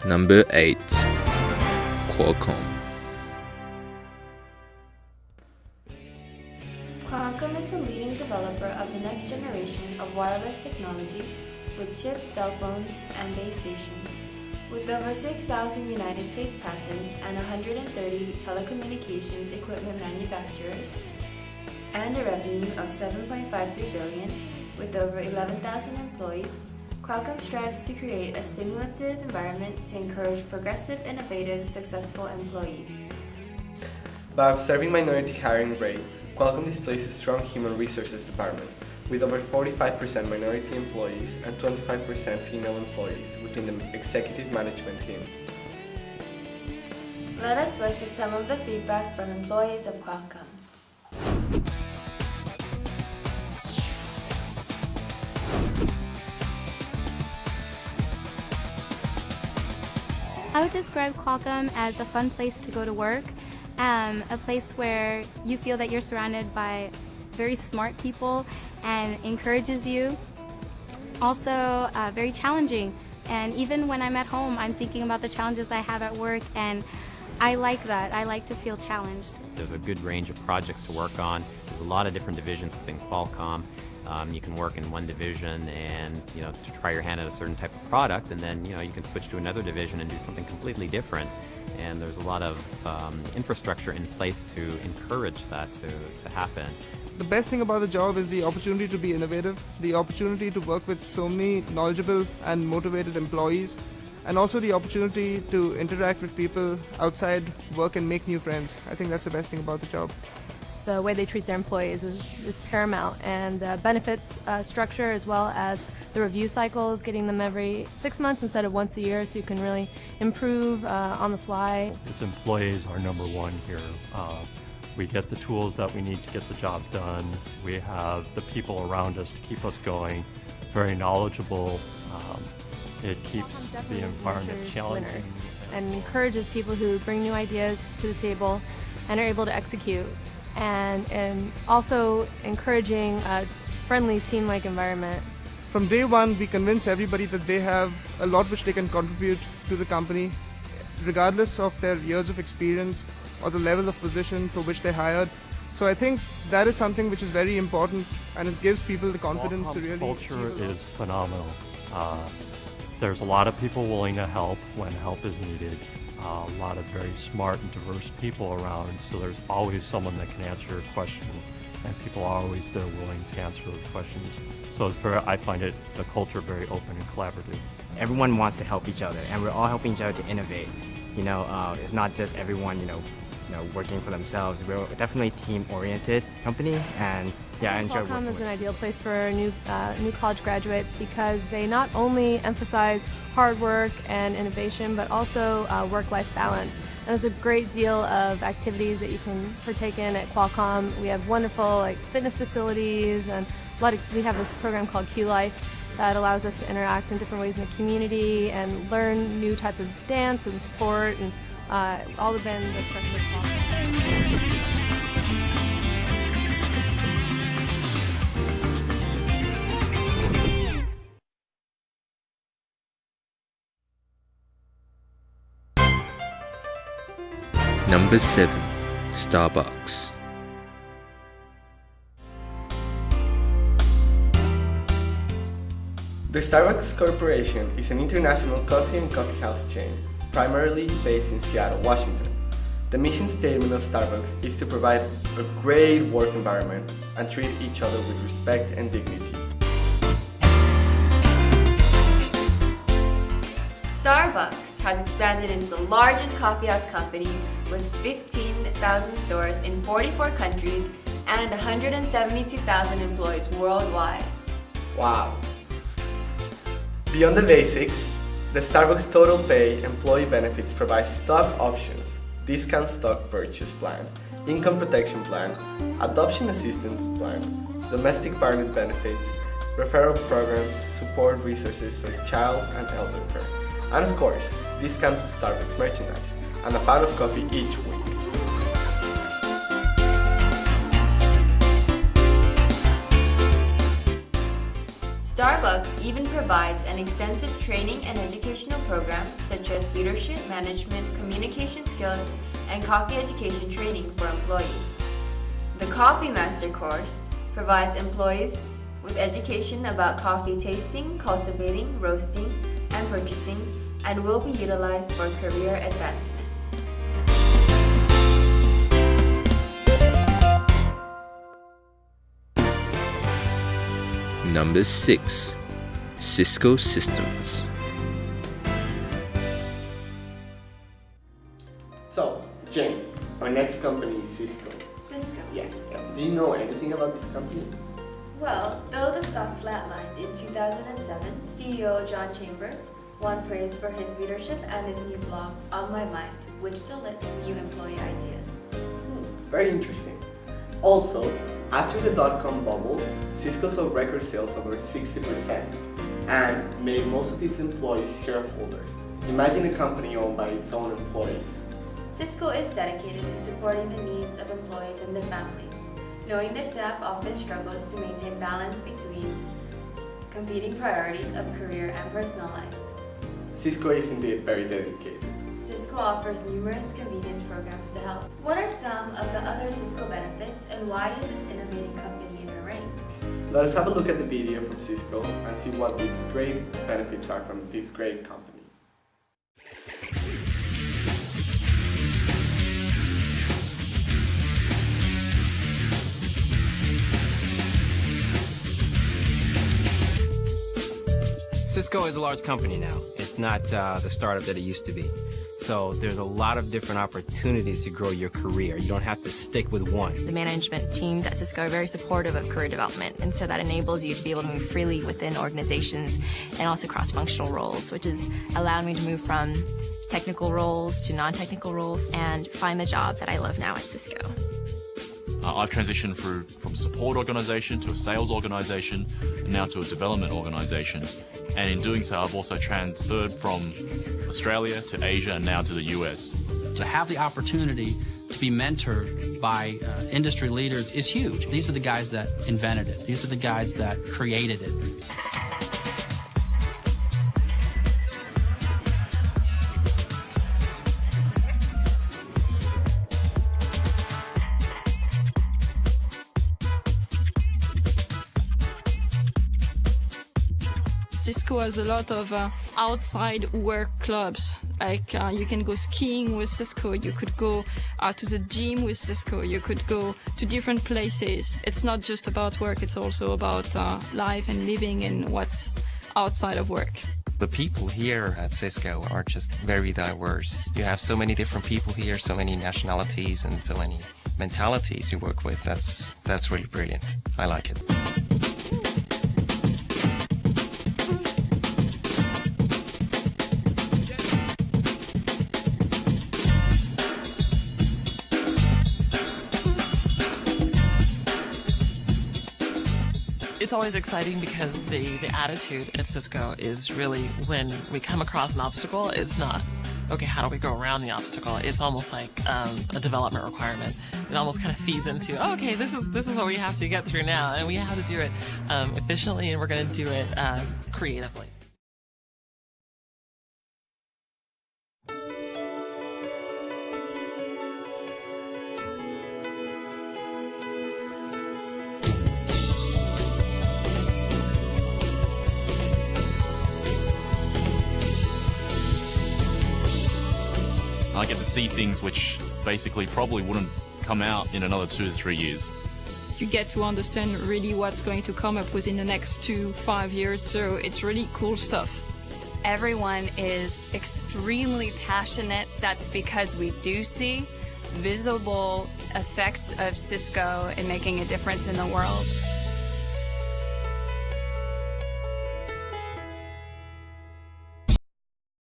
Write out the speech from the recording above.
Number 8. Qualcomm. Qualcomm is a leading developer of the next generation of wireless technology with chips, cell phones, and base stations. With over 6,000 United States patents and 130 telecommunications equipment manufacturers, and a revenue of $7.53 billion with over 11,000 employees, Qualcomm strives to create a stimulative environment to encourage progressive, innovative, successful employees. By observing minority hiring rate, Qualcomm displays a strong human resources department, with over 45% minority employees and 25% female employees within the executive management team. Let us look at some of the feedback from employees of Qualcomm. I would describe Qualcomm as a fun place to go to work, a place where you feel that you're surrounded by very smart people and encourages you. Also very challenging, and even when I'm at home, I'm thinking about the challenges I have at work, and I like that. I like to feel challenged. There's a good range of projects to work on. There's a lot of different divisions within Qualcomm. You can work in one division and to try your hand at a certain type of product, and then you can switch to another division and do something completely different. And there's a lot of infrastructure in place to encourage that to happen. The best thing about the job is the opportunity to be innovative, the opportunity to work with so many knowledgeable and motivated employees, and also the opportunity to interact with people outside work and make new friends. I think that's the best thing about the job. The way they treat their employees is paramount, and the benefits structure, as well as the review cycles, getting them every 6 months instead of once a year, so you can really improve on the fly. Its employees are number one here. We get the tools that we need to get the job done. We have the people around us to keep us going, very knowledgeable. It keeps the environment challenging. And encourages people who bring new ideas to the table and are able to execute. And also encouraging a friendly team-like environment. From day one, we convince everybody that they have a lot which they can contribute to the company, regardless of their years of experience or the level of position for which they're hired. So I think that is something which is very important, and it gives people the confidence to really... culture is phenomenal. There's a lot of people willing to help when help is needed. A lot of very smart and diverse people around, so there's always someone that can answer your question, and people are always there willing to answer those questions. So I find the culture very open and collaborative. Everyone wants to help each other, and we're all helping each other to innovate. It's not just everyone, working for themselves. We're definitely a team-oriented company, and I enjoy working Qualcomm with is an ideal place for new college graduates because they not only emphasize hard work and innovation, but also work-life balance. And there's a great deal of activities that you can partake in at Qualcomm. We have wonderful fitness facilities, and we have this program called Q Life that allows us to interact in different ways in the community and learn new types of dance and sport, and all within the structure of Qualcomm. Number 7. Starbucks. The Starbucks Corporation is an international coffee and coffee house chain, primarily based in Seattle, Washington. The mission statement of Starbucks is to provide a great work environment and treat each other with respect and dignity. Starbucks has expanded into the largest coffeehouse company with 15,000 stores in 44 countries and 172,000 employees worldwide. Wow! Beyond the basics, the Starbucks Total Pay employee benefits provide stock options, discount stock purchase plan, income protection plan, adoption assistance plan, domestic partner benefits, referral programs, support resources for child and elder care, and of course, discount to Starbucks merchandise and a pound of coffee each week. Starbucks even provides an extensive training and educational program such as leadership, management, communication skills, and coffee education training for employees. The Coffee Master course provides employees with education about coffee tasting, cultivating, roasting, and purchasing, and will be utilized for career advancement. Number 6. Cisco Systems. So, Jane, our next company is Cisco. Cisco. Yes. Do you know anything about this company? Well, though the stock flatlined in 2007, CEO John Chambers won praise for his leadership and his new blog, On My Mind, which selects new employee ideas. Very interesting. Also, after the dot-com bubble, Cisco saw record sales over 60% and made most of its employees shareholders. Imagine a company owned by its own employees. Cisco is dedicated to supporting the needs of employees and their families, knowing their staff often struggles to maintain balance between competing priorities of career and personal life. Cisco is indeed very dedicated. Cisco offers numerous convenience programs to help. What are some of the other Cisco benefits, and why is this innovating company in a rank? Let us have a look at the video from Cisco and see what these great benefits are from this great company. Cisco is a large company now. It's not the startup that it used to be. So there's a lot of different opportunities to grow your career. You don't have to stick with one. The management teams at Cisco are very supportive of career development, and so that enables you to be able to move freely within organizations and also cross-functional roles, which has allowed me to move from technical roles to non-technical roles and find the job that I love now at Cisco. I've transitioned from a support organisation to a sales organisation and now to a development organisation. And in doing so, I've also transferred from Australia to Asia and now to the US. To have the opportunity to be mentored by industry leaders is huge. These are the guys that invented it. These are the guys that created it. Cisco has a lot of outside work clubs. Like you can go skiing with Cisco, you could go to the gym with Cisco, you could go to different places. It's not just about work, it's also about life and living and what's outside of work. The people here at Cisco are just very diverse. You have so many different people here, so many nationalities and so many mentalities you work with. That's really brilliant. I like it. It's always exciting because the attitude at Cisco is really, when we come across an obstacle, it's not, okay, how do we go around the obstacle? It's almost like a development requirement. It almost kind of feeds into, oh, okay, this is what we have to get through now, and we have to do it efficiently, and we're going to do it creatively. I get to see things which basically probably wouldn't come out in another 2 to 3 years. You get to understand really what's going to come up within the next 2-5 years, so it's really cool stuff. Everyone is extremely passionate. That's because we do see visible effects of Cisco in making a difference in the world.